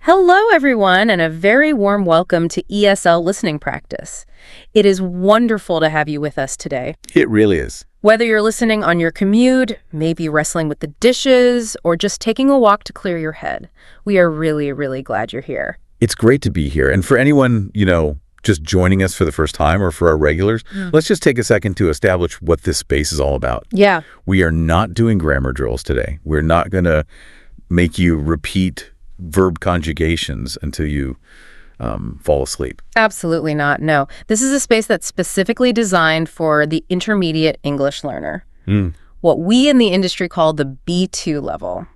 Hello, everyone, and a very warm welcome to ESL Listening Practice. It is wonderful to have you with us today. It really is. Whether you're listening on your commute, maybe wrestling with the dishes, or just taking a walk to clear your head, we are really, really glad you're here. It's great to be here. And for anyone, just joining us for the first time or for our regulars, let's just take a second to establish what this space is all about. Yeah. We are not doing grammar drills today. We're not going to make you repeat verb conjugations until you fall asleep. Absolutely not. No. This is a space that's specifically designed for the intermediate English learner. What we in the industry call the B2 level.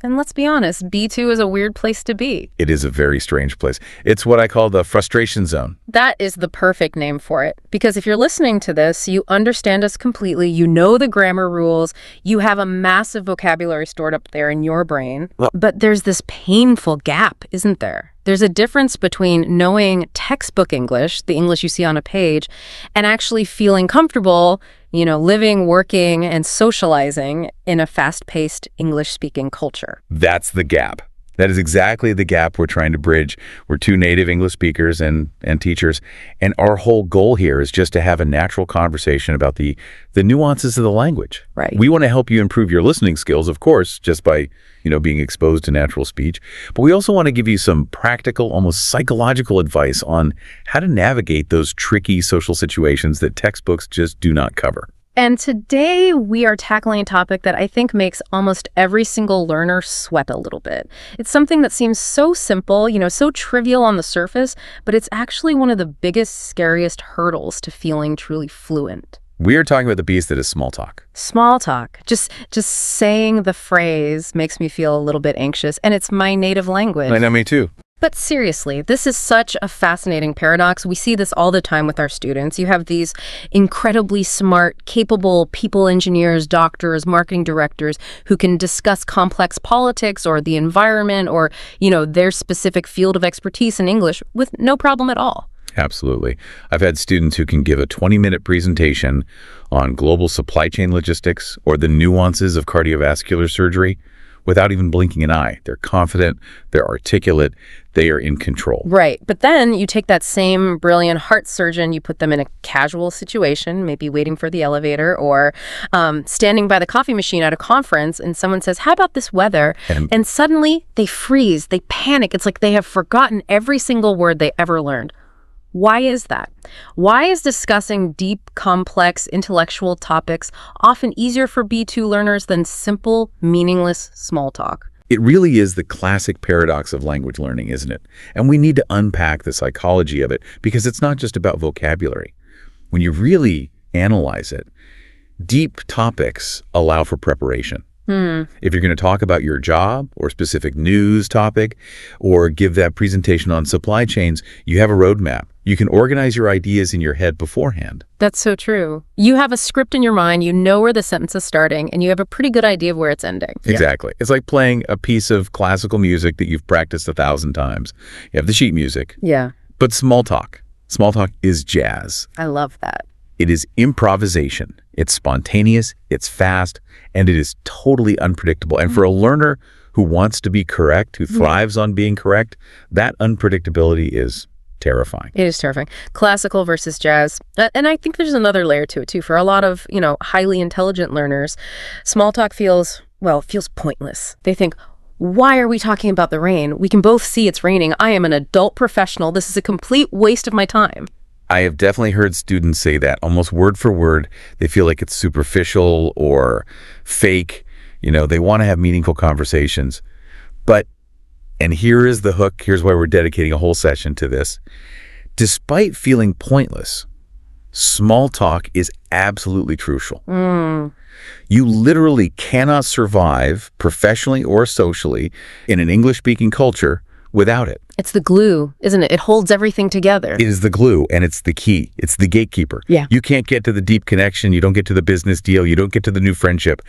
And let's be honest, B2 is a weird place to be. It is a very strange place. It's what I call the frustration zone. That is the perfect name for it. Because if you're listening to this, you understand us completely, you know the grammar rules, you have a massive vocabulary stored up there in your brain. But there's this painful gap, isn't there? There's a difference between knowing textbook English, the English you see on a page, and actually feeling comfortable, living, working, and socializing in a fast-paced English-speaking culture. That's the gap. That is exactly the gap we're trying to bridge. We're two native English speakers and teachers, and our whole goal here is just to have a natural conversation about the nuances of the language. Right. We want to help you improve your listening skills, of course, just by being exposed to natural speech. But we also want to give you some practical, almost psychological advice on how to navigate those tricky social situations that textbooks just do not cover. And today we are tackling a topic that I think makes almost every single learner sweat a little bit. It's something that seems so simple, so trivial on the surface, but it's actually one of the biggest, scariest hurdles to feeling truly fluent. We are talking about the beast that is small talk. Small talk. Just saying the phrase makes me feel a little bit anxious, and it's my native language. I know, me too. But seriously, this is such a fascinating paradox. We see this all the time with our students. You have these incredibly smart, capable people engineers, doctors, marketing directors who can discuss complex politics or the environment or, their specific field of expertise in English with no problem at all. Absolutely. I've had students who can give a 20-minute presentation on global supply chain logistics or the nuances of cardiovascular surgery without even blinking an eye. They're confident, they're articulate, they are in control. Right. But then you take that same brilliant heart surgeon, you put them in a casual situation, maybe waiting for the elevator or standing by the coffee machine at a conference, and someone says, how about this weather? And suddenly they freeze, they panic. It's like they have forgotten every single word they ever learned. Why is that? Why is discussing deep, complex, intellectual topics often easier for B2 learners than simple, meaningless small talk? It really is the classic paradox of language learning, isn't it? And we need to unpack the psychology of it because it's not just about vocabulary. When you really analyze it, deep topics allow for preparation. If you're going to talk about your job or specific news topic or give that presentation on supply chains, you have a roadmap. You can organize your ideas in your head beforehand. That's so true. You have a script in your mind, you know where the sentence is starting, and you have a pretty good idea of where it's ending. Exactly. It's like playing a piece of classical music that you've practiced 1,000 times. You have the sheet music. Yeah. But small talk is jazz. I love that. It is improvisation. It's spontaneous, it's fast, and it is totally unpredictable. And for a learner who wants to be correct, who thrives on being correct, that unpredictability is terrifying. It is terrifying. Classical versus jazz. And I think there's another layer to it, too. For a lot of, highly intelligent learners, small talk feels pointless. They think, why are we talking about the rain? We can both see it's raining. I am an adult professional. This is a complete waste of my time. I have definitely heard students say that almost word for word. They feel like it's superficial or fake. They want to have meaningful conversations. And here is the hook. Here's why we're dedicating a whole session to this. Despite feeling pointless, small talk is absolutely crucial. You literally cannot survive professionally or socially in an English-speaking culture without it. It's the glue, isn't it? It holds everything together. It is the glue, and it's the key. It's the gatekeeper. Yeah. You can't get to the deep connection. You don't get to the business deal. You don't get to the new friendship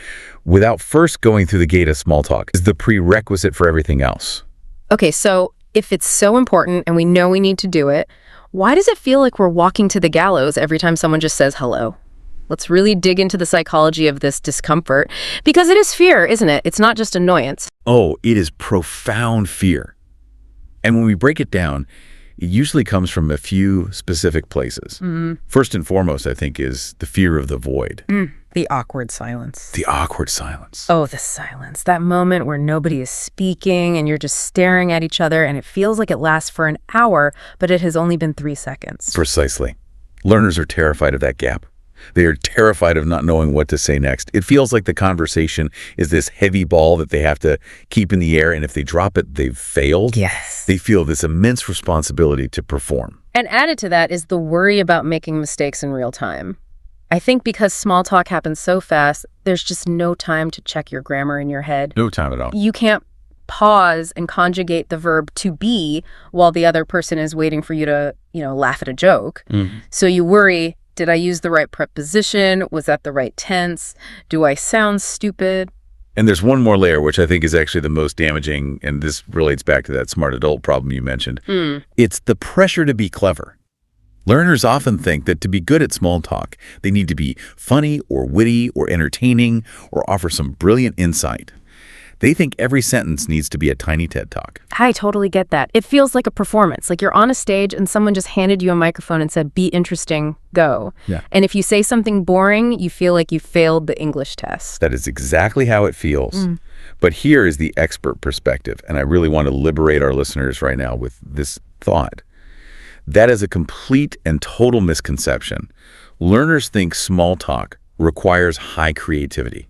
without first going through the gate of small talk. It's the prerequisite for everything else. Okay, so if it's so important and we know we need to do it, why does it feel like we're walking to the gallows every time someone just says hello? Let's really dig into the psychology of this discomfort, because it is fear, isn't it? It's not just annoyance. Oh, it is profound fear. And when we break it down, it usually comes from a few specific places. First and foremost, I think, is the fear of the void. The awkward silence. The awkward silence. Oh, the silence. That moment where nobody is speaking and you're just staring at each other and it feels like it lasts for an hour, but it has only been 3 seconds. Precisely. Learners are terrified of that gap. They are terrified of not knowing what to say next. It feels like the conversation is this heavy ball that they have to keep in the air, and if they drop it, they've failed. Yes. They feel this immense responsibility to perform. And added to that is the worry about making mistakes in real time. I think because small talk happens so fast, there's just no time to check your grammar in your head. No time at all. You can't pause and conjugate the verb to be while the other person is waiting for you to, laugh at a joke. So you worry, did I use the right preposition? Was that the right tense? Do I sound stupid? And there's one more layer, which I think is actually the most damaging, and this relates back to that smart adult problem you mentioned. It's the pressure to be clever. Learners often think that to be good at small talk, they need to be funny or witty or entertaining or offer some brilliant insight. They think every sentence needs to be a tiny TED Talk. I totally get that. It feels like a performance, like you're on a stage and someone just handed you a microphone and said, be interesting, go. Yeah. And if you say something boring, you feel like you failed the English test. That is exactly how it feels. But here is the expert perspective, and I really want to liberate our listeners right now with this thought. That is a complete and total misconception. Learners think small talk requires high creativity.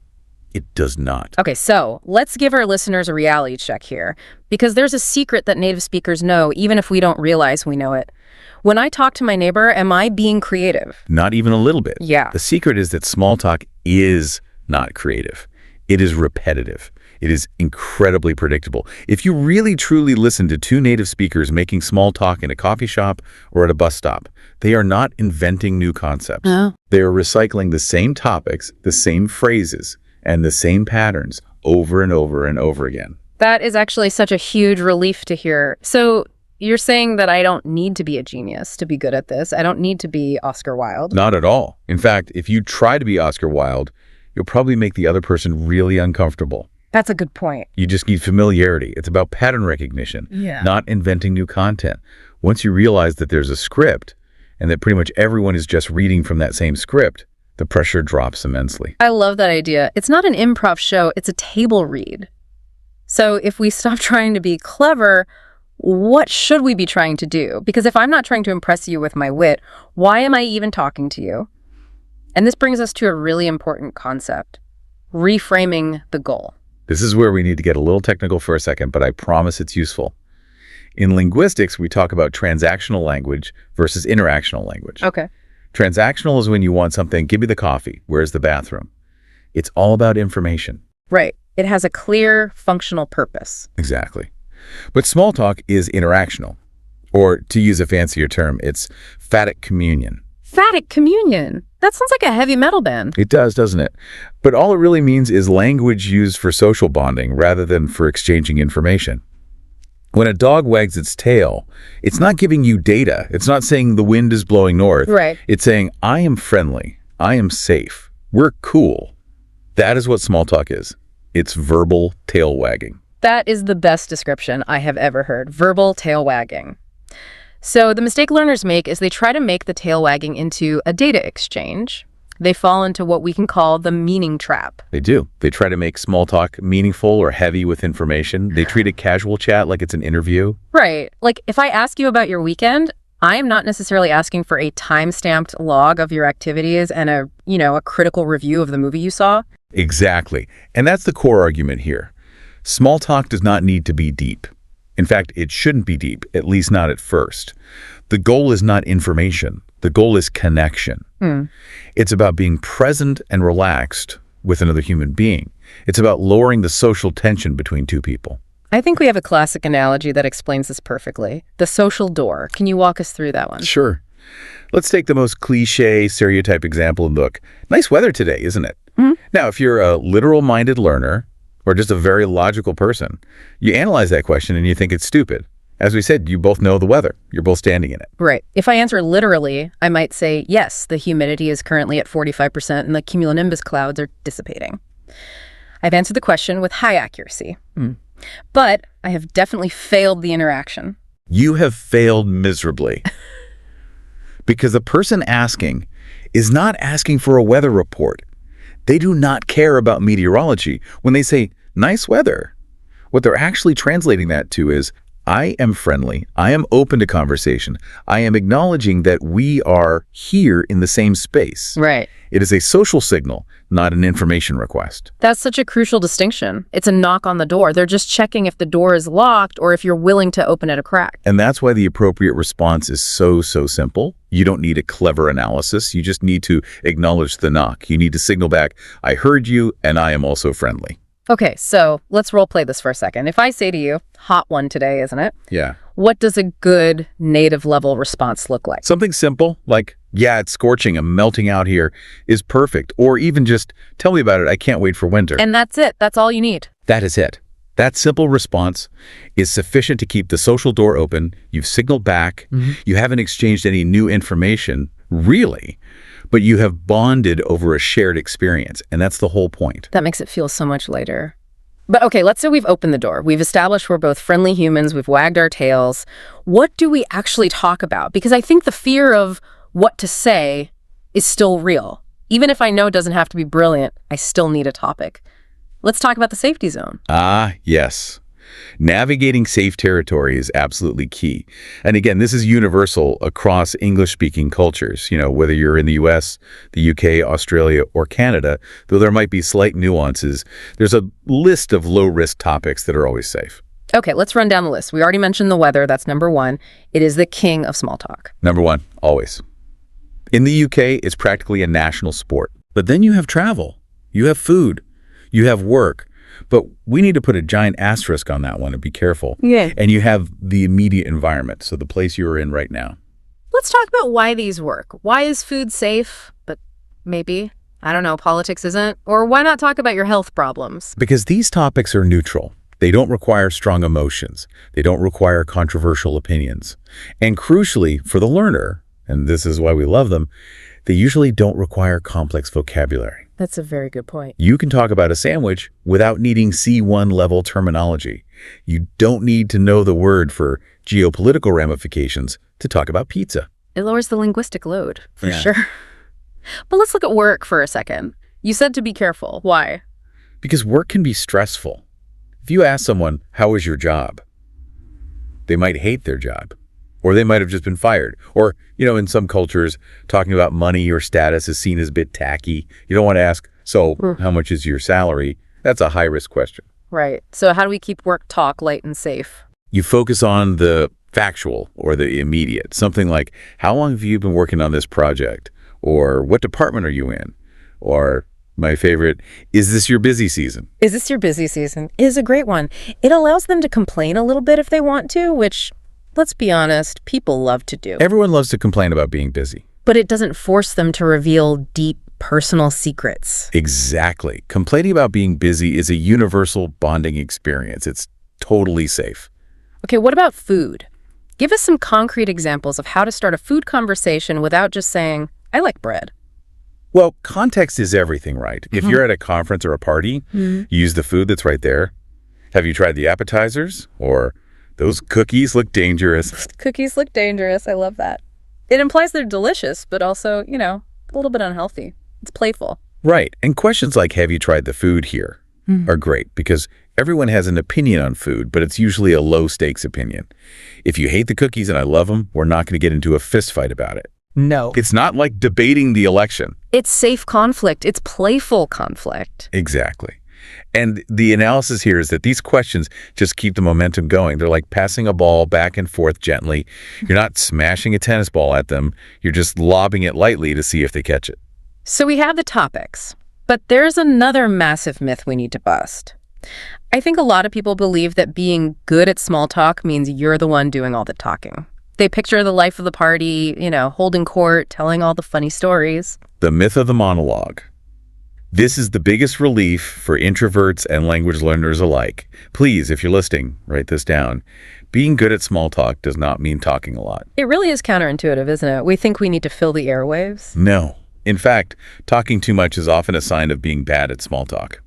It does not. Okay, so let's give our listeners a reality check here, because there's a secret that native speakers know, even if we don't realize we know it. When I talk to my neighbor, am I being creative? Not even a little bit. Yeah. The secret is that small talk is not creative. It is repetitive. It is incredibly predictable. If you really truly listen to two native speakers making small talk in a coffee shop or at a bus stop, they are not inventing new concepts. No. They are recycling the same topics, the same phrases, and the same patterns over and over and over again. That is actually such a huge relief to hear. So you're saying that I don't need to be a genius to be good at this. I don't need to be Oscar Wilde. Not at all. In fact, if you try to be Oscar Wilde, you'll probably make the other person really uncomfortable. That's a good point. You just need familiarity. It's about pattern recognition, not inventing new content. Once you realize that there's a script and that pretty much everyone is just reading from that same script, the pressure drops immensely. I love that idea. It's not an improv show, it's a table read. So if we stop trying to be clever, what should we be trying to do? Because if I'm not trying to impress you with my wit, why am I even talking to you? And this brings us to a really important concept, reframing the goal. This is where we need to get a little technical for a second, but I promise it's useful. In linguistics, we talk about transactional language versus interactional language. Okay. Transactional is when you want something, give me the coffee, where's the bathroom? It's all about information. Right. It has a clear functional purpose. Exactly. But small talk is interactional. Or to use a fancier term, it's phatic communion. Phatic communion. That sounds like a heavy metal band. It does, doesn't it? But all it really means is language used for social bonding rather than for exchanging information. When a dog wags its tail, it's not giving you data. It's not saying the wind is blowing north. Right. It's saying, I am friendly. I am safe. We're cool. That is what small talk is. It's verbal tail wagging. That is the best description I have ever heard. Verbal tail wagging. So the mistake learners make is they try to make the tail wagging into a data exchange. They fall into what we can call the meaning trap. They do. They try to make small talk meaningful or heavy with information. They treat a casual chat like it's an interview. Right. Like if I ask you about your weekend, I am not necessarily asking for a time-stamped log of your activities and a critical review of the movie you saw. Exactly. And that's the core argument here. Small talk does not need to be deep. In fact, it shouldn't be deep, at least not at first. The goal is not information. The goal is connection. It's about being present and relaxed with another human being. It's about lowering the social tension between two people. I think we have a classic analogy that explains this perfectly. The social door. Can you walk us through that one? Sure. Let's take the most cliche stereotype example in the book. Nice weather today, isn't it? Now, if you're a literal-minded learner or just a very logical person, you analyze that question and you think it's stupid. As we said, you both know the weather. You're both standing in it. Right. If I answer literally, I might say, yes, the humidity is currently at 45% and the cumulonimbus clouds are dissipating. I've answered the question with high accuracy. But I have definitely failed the interaction. you have failed miserably. Because the person asking is not asking for a weather report. They do not care about meteorology. When they say, nice weather, what they're actually translating that to is, I am friendly. I am open to conversation. I am acknowledging that we are here in the same space. Right. It is a social signal, not an information request. That's such a crucial distinction. It's a knock on the door. They're just checking if the door is locked or if you're willing to open it a crack. And that's why the appropriate response is so simple. You don't need a clever analysis. You just need to acknowledge the knock. You need to signal back, I heard you, and I am also friendly. Okay, so let's role play this for a second. If I say to you, hot one today, isn't it? Yeah. What does a good native level response look like? Something simple like, yeah, it's scorching, I'm melting out here, is perfect. Or even just, tell me about it, I can't wait for winter. And that's it. That's all you need. That is it. That simple response is sufficient to keep the social door open. You've signaled back. You haven't exchanged any new information, really, but you have bonded over a shared experience. And that's the whole point. That makes it feel so much lighter. But okay, let's say we've opened the door. We've established we're both friendly humans. We've wagged our tails. What do we actually talk about? Because I think the fear of what to say is still real. Even if I know it doesn't have to be brilliant, I still need a topic. Let's talk about the safety zone. Ah, yes. Navigating safe territory is absolutely key. And again, this is universal across English-speaking cultures, whether you're in the US, the UK, Australia, or Canada, though there might be slight nuances. There's a list of low-risk topics that are always safe. Okay, let's run down the list. We already mentioned the weather. That's number one. It is the king of small talk. Number one, always. In the UK, it's practically a national sport. But then you have travel, you have food, you have work. But we need to put a giant asterisk on that one and be careful. Yeah. And you have the immediate environment, so the place you're in right now. Let's talk about why these work. Why is food safe, but maybe, I don't know, politics isn't? Or why not talk about your health problems? Because these topics are neutral. They don't require strong emotions. They don't require controversial opinions. And crucially, for the learner, and this is why we love them, they usually don't require complex vocabulary. That's a very good point. You can talk about a sandwich without needing C1 level terminology. You don't need to know the word for geopolitical ramifications to talk about pizza. It lowers the linguistic load, for Yeah. sure. But let's look at work for a second. You said to be careful. Why? Because work can be stressful. If you ask someone, how was your job? They might hate their job. Or they might have just been fired. Or, in some cultures, talking about money or status is seen as a bit tacky. You don't want to ask, so how much is your salary? That's a high-risk question. Right. So how do we keep work talk light and safe? You focus on the factual or the immediate. Something like, how long have you been working on this project? Or what department are you in? Or my favorite, is this your busy season? Is this your busy season? Is a great one. It allows them to complain a little bit if they want to, which, let's be honest, people love to do. Everyone loves to complain about being busy. But it doesn't force them to reveal deep personal secrets. Exactly. Complaining about being busy is a universal bonding experience. It's totally safe. Okay, what about food? Give us some concrete examples of how to start a food conversation without just saying, I like bread. Well, context is everything, right? If you're at a conference or a party, you use the food that's right there. Have you tried the appetizers? Or those cookies look dangerous. Cookies look dangerous. I love that. It implies they're delicious, but also, a little bit unhealthy. It's playful. Right. And questions like, have you tried the food here? Are great because everyone has an opinion on food, but it's usually a low-stakes opinion. If you hate the cookies and I love them, we're not going to get into a fist fight about it. No. It's not like debating the election. It's safe conflict. It's playful conflict. Exactly. And the analysis here is that these questions just keep the momentum going. They're like passing a ball back and forth gently. You're not smashing a tennis ball at them. You're just lobbing it lightly to see if they catch it. So we have the topics, but there's another massive myth we need to bust. I think a lot of people believe that being good at small talk means you're the one doing all the talking. They picture the life of the party, holding court, telling all the funny stories. The myth of the monologue. This is the biggest relief for introverts and language learners alike. Please, if you're listening, write this down. Being good at small talk does not mean talking a lot. It really is counterintuitive, isn't it? We think we need to fill the airwaves. No. In fact, talking too much is often a sign of being bad at small talk.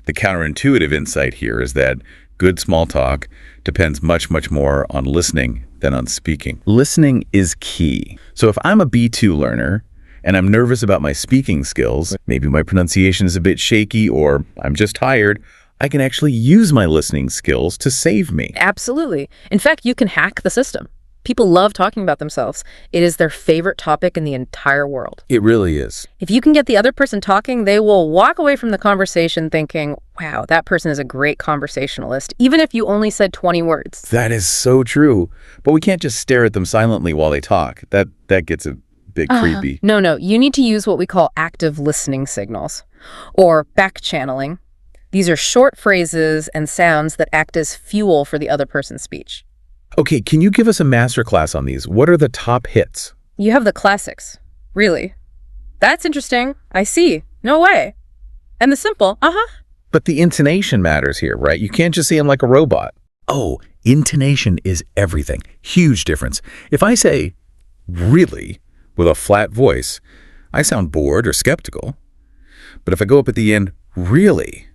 The counterintuitive insight here is that good small talk depends much, much more on listening than on speaking. Listening is key. So if I'm a B2 learner and I'm nervous about my speaking skills, maybe my pronunciation is a bit shaky or I'm just tired, I can actually use my listening skills to save me. Absolutely. In fact, you can hack the system. People love talking about themselves. It is their favorite topic in the entire world. It really is. If you can get the other person talking, they will walk away from the conversation thinking, wow, that person is a great conversationalist, even if you only said 20 words. That is so true. But we can't just stare at them silently while they talk. That gets a bit creepy. No. You need to use what we call active listening signals or back channeling. These are short phrases and sounds that act as fuel for the other person's speech. Okay, can you give us a masterclass on these? What are the top hits? You have the classics. Really? That's interesting. I see. No way. And the simple, But the intonation matters here, right? You can't just say them like a robot. Oh, intonation is everything. Huge difference. If I say, really, with a flat voice, I sound bored or skeptical. But if I go up at the end, really,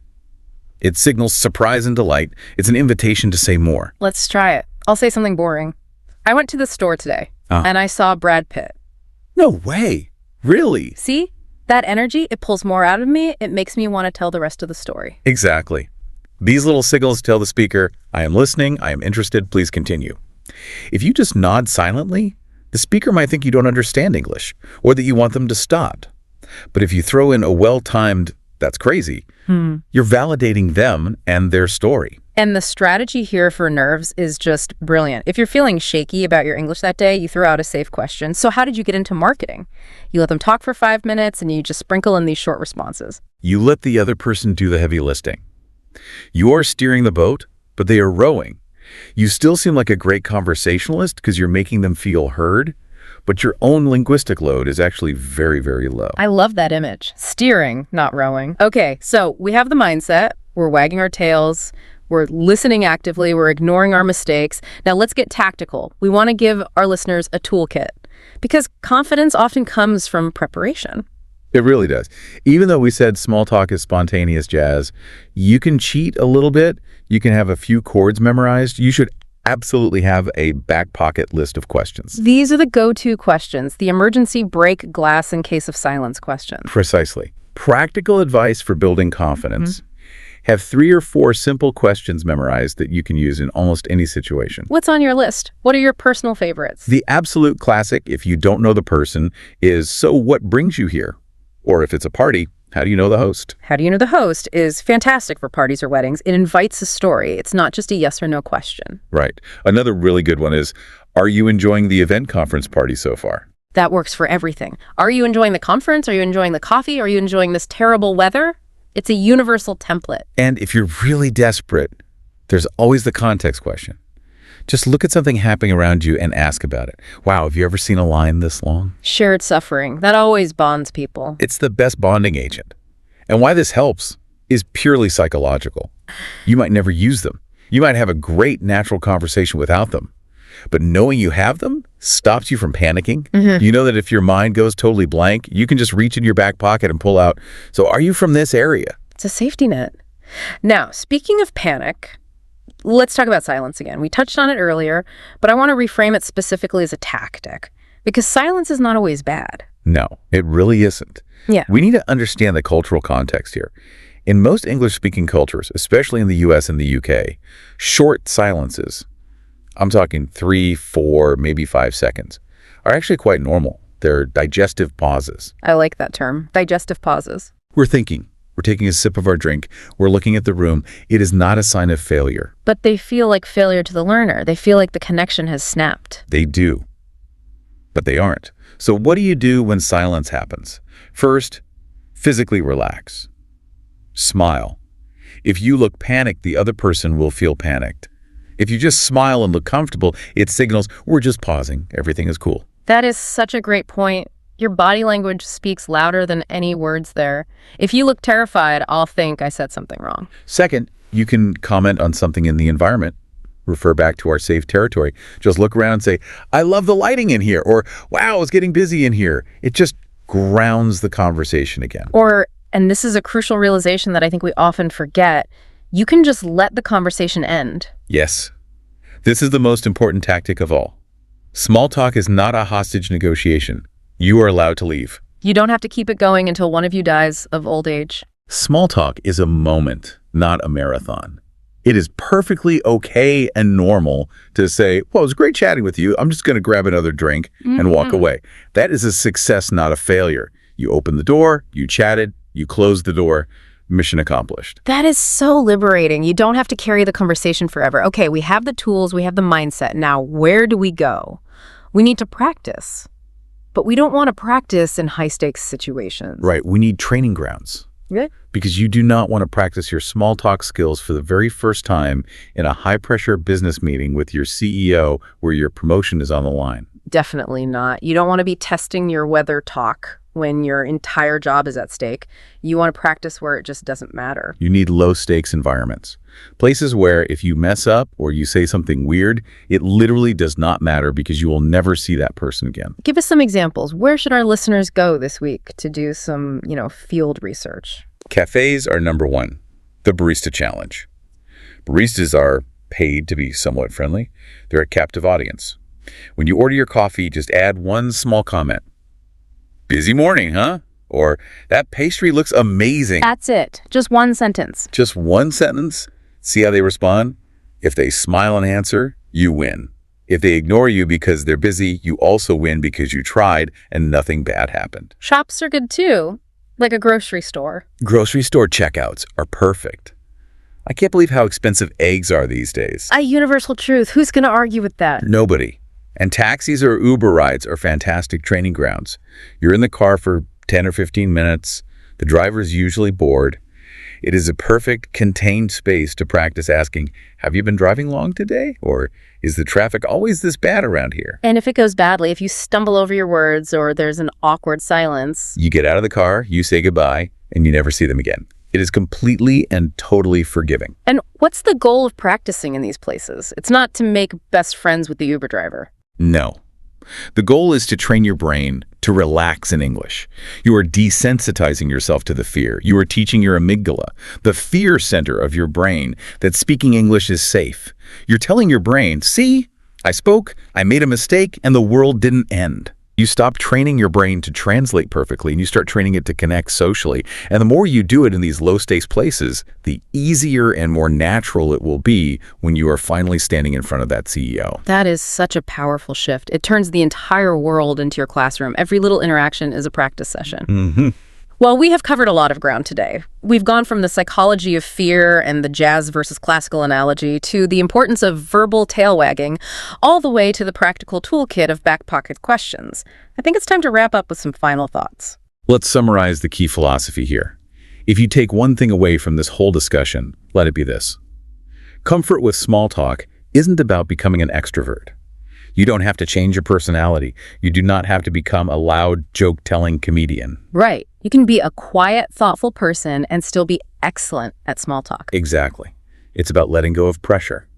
it signals surprise and delight. It's an invitation to say more. Let's try it. I'll say something boring. I went to the store today, and I saw Brad Pitt. No way. Really? See? That energy, it pulls more out of me. It makes me want to tell the rest of the story. Exactly. These little signals tell the speaker, I am listening, I am interested, please continue. If you just nod silently, the speaker might think you don't understand English, or that you want them to stop. But if you throw in a well-timed, that's crazy, you're validating them and their story. And the strategy here for nerves is just brilliant. If you're feeling shaky about your English that day, you throw out a safe question. So how did you get into marketing? You let them talk for 5 minutes and you just sprinkle in these short responses. You let the other person do the heavy lifting. You are steering the boat, but they are rowing. You still seem like a great conversationalist because you're making them feel heard, but your own linguistic load is actually very, very low. I love that image. Steering, not rowing. Okay, so we have the mindset. We're wagging our tails. We're listening actively. We're ignoring our mistakes. Now let's get tactical. We want to give our listeners a toolkit because confidence often comes from preparation. It really does. Even though we said small talk is spontaneous jazz, you can cheat a little bit. You can have a few chords memorized. You should absolutely have a back pocket list of questions. These are the go-to questions, the emergency break glass in case of silence questions. Precisely. Practical advice for building confidence. Have 3 or 4 simple questions memorized that you can use in almost any situation. What's on your list? What are your personal favorites? The absolute classic, if you don't know the person, is, so what brings you here? Or if it's a party, how do you know the host? How do you know the host is fantastic for parties or weddings. It invites a story. It's not just a yes or no question. Right. Another really good one is, are you enjoying the event conference party so far? That works for everything. Are you enjoying the conference? Are you enjoying the coffee? Are you enjoying this terrible weather? It's a universal template. And if you're really desperate, there's always the context question. Just look at something happening around you and ask about it. Wow, have you ever seen a line this long? Shared suffering. That always bonds people. It's the best bonding agent. And why this helps is purely psychological. You might never use them. You might have a great natural conversation without them. But knowing you have them stops you from panicking. You know that if your mind goes totally blank, you can just reach in your back pocket and pull out, so are you from this area? It's a safety net. Now, speaking of panic, let's talk about silence again. We touched on it earlier, but I want to reframe it specifically as a tactic, because silence is not always bad. No, it really isn't. Yeah. We need to understand the cultural context here. In most English-speaking cultures, especially in the US and the UK, short silences, I'm talking 3, 4, maybe 5 seconds, are actually quite normal. They're digestive pauses. I like that term, digestive pauses. We're thinking. We're taking a sip of our drink. We're looking at the room. It is not a sign of failure. But they feel like failure to the learner. They feel like the connection has snapped. They do. But they aren't. So what do you do when silence happens? First, physically relax. Smile. If you look panicked, the other person will feel panicked. If you just smile and look comfortable, it signals, we're just pausing. Everything is cool. That is such a great point. Your body language speaks louder than any words there. If you look terrified, I'll think I said something wrong. Second, you can comment on something in the environment. Refer back to our safe territory. Just look around and say, I love the lighting in here, or wow, it's getting busy in here. It just grounds the conversation again. Or, and this is a crucial realization that I think we often forget, You can just let the conversation end. Yes. This is the most important tactic of all. Small talk is not a hostage negotiation. You are allowed to leave. You don't have to keep it going until one of you dies of old age. Small talk is a moment, not a marathon. It is perfectly okay and normal to say, well, it was great chatting with you. I'm just going to grab another drink and walk away. That is a success, not a failure. You opened the door, you chatted, you closed the door, mission accomplished. That is so liberating. You don't have to carry the conversation forever. Okay, we have the tools, we have the mindset. Now, where do we go? We need to practice. But we don't want to practice in high-stakes situations. Right. We need training grounds. Really? Because you do not want to practice your small talk skills for the very first time in a high-pressure business meeting with your CEO where your promotion is on the line. Definitely not. You don't want to be testing your weather talk when your entire job is at stake. You want to practice where it just doesn't matter. You need low-stakes environments. Places where if you mess up or you say something weird, it literally does not matter because you will never see that person again. Give us some examples. Where should our listeners go this week to do some, field research? Cafes are number one. The Barista Challenge. Baristas are paid to be somewhat friendly. They're a captive audience. When you order your coffee, just add one small comment. Busy morning, huh? Or, that pastry looks amazing. That's it. Just one sentence. Just one sentence. See how they respond? If they smile and answer, you win. If they ignore you because they're busy, you also win because you tried and nothing bad happened. Shops are good too, like a grocery store. Grocery store checkouts are perfect. I can't believe how expensive eggs are these days. A universal truth. Who's going to argue with that? Nobody. And taxis or Uber rides are fantastic training grounds. You're in the car for 10 or 15 minutes. The driver is usually bored. It is a perfect, contained space to practice asking, have you been driving long today? Or is the traffic always this bad around here? And if it goes badly, if you stumble over your words or there's an awkward silence, you get out of the car, you say goodbye, and you never see them again. It is completely and totally forgiving. And what's the goal of practicing in these places? It's not to make best friends with the Uber driver. No. The goal is to train your brain to relax in English. You are desensitizing yourself to the fear. You are teaching your amygdala, the fear center of your brain, that speaking English is safe. You're telling your brain, see, I spoke, I made a mistake, and the world didn't end. You stop training your brain to translate perfectly and you start training it to connect socially. And the more you do it in these low-stakes places, the easier and more natural it will be when you are finally standing in front of that CEO. That is such a powerful shift. It turns the entire world into your classroom. Every little interaction is a practice session. Mm-hmm. Well, we have covered a lot of ground today. We've gone from the psychology of fear and the jazz versus classical analogy to the importance of verbal tail wagging, all the way to the practical toolkit of back pocket questions. I think it's time to wrap up with some final thoughts. Let's summarize the key philosophy here. If you take one thing away from this whole discussion, let it be this. Comfort with small talk isn't about becoming an extrovert. You don't have to change your personality. You do not have to become a loud, joke-telling comedian. Right. You can be a quiet, thoughtful person and still be excellent at small talk. Exactly. It's about letting go of pressure.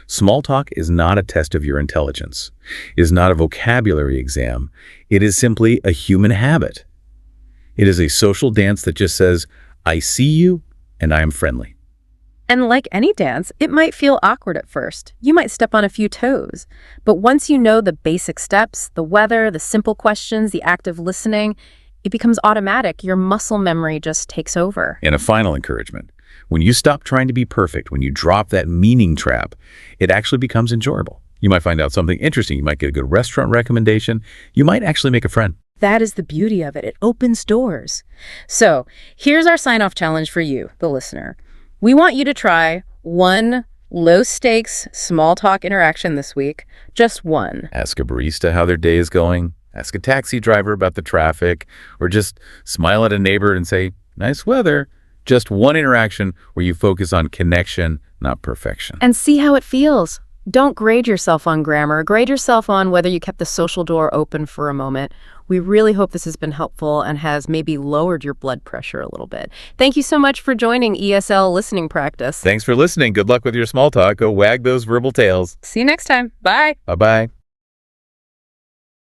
Small talk is not a test of your intelligence. It is not a vocabulary exam. It is simply a human habit. It is a social dance that just says, I see you and I am friendly. And like any dance, it might feel awkward at first. You might step on a few toes. But once you know the basic steps, the weather, the simple questions, the active listening, it becomes automatic. Your muscle memory just takes over. And a final encouragement. When you stop trying to be perfect, when you drop that meaning trap, it actually becomes enjoyable. You might find out something interesting. You might get a good restaurant recommendation. You might actually make a friend. That is the beauty of it. It opens doors. So here's our sign-off challenge for you, the listener. We want you to try one low-stakes small talk interaction this week. Just one. Ask a barista how their day is going. Ask a taxi driver about the traffic. Or just smile at a neighbor and say, nice weather. Just one interaction where you focus on connection, not perfection. And see how it feels. Don't grade yourself on grammar. Grade yourself on whether you kept the social door open for a moment. We really hope this has been helpful and has maybe lowered your blood pressure a little bit. Thank you so much for joining ESL Listening Practice. Thanks for listening. Good luck with your small talk. Go wag those verbal tails. See you next time. Bye. Bye-bye.